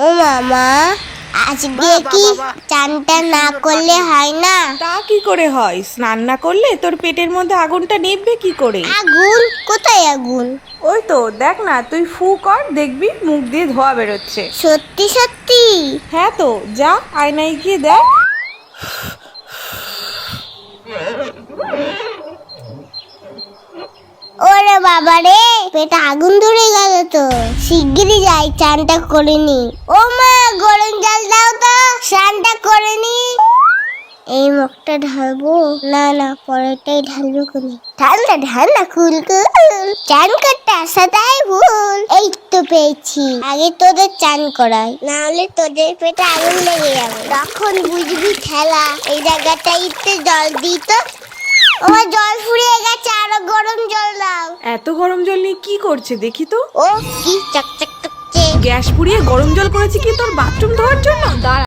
ও মামা, আজকে কি চানটা না করলে হয় না? তা কি করে হয়? স্নান না করলে তোর পেটের মধ্যে আগুনটা নিভবে কি করে? আগুন? কোথায় আগুন? ওই তো দেখ না, তুই ফু কর, দেখবি মুখ দিয়ে ধোঁয়া বেরোচ্ছে। সত্যি সত্যি? হ্যাঁ তো, যা আয়নায় গিয়ে দেখ। ওরে বাবা রে, পেটে আগুন ধরে গেল তো। শিগগিরই যাই, চানটা করে নি। ও মা, গরম জল দাও তো, স্নানটা করে নি। এই মুখটা ঢালবো না, না পরেরটাই ঢালবো কোনি। ঠান্ডা ঠান্ডা কুল কুল, চান করতে আসাটাই ভুল। এই তো পেয়েছি, আগে তোদের চান করাই, না হলে তোদের পেটে আগুন লেগে যাবে, তখন বুঝবি ঠেলা। এই জায়গাটা একটু জল দিই তো। আমার জল ফুরিয়ে গেছে, আরো গরম জল দাও। এত গরম জল নিয়ে কি করছে দেখি তো। ও কি চকচক করছে। গ্যাস পুড়িয়ে গরম জল করেছে কি তোর বাথরুম ধোয়ার জন্য? দাঁড়া।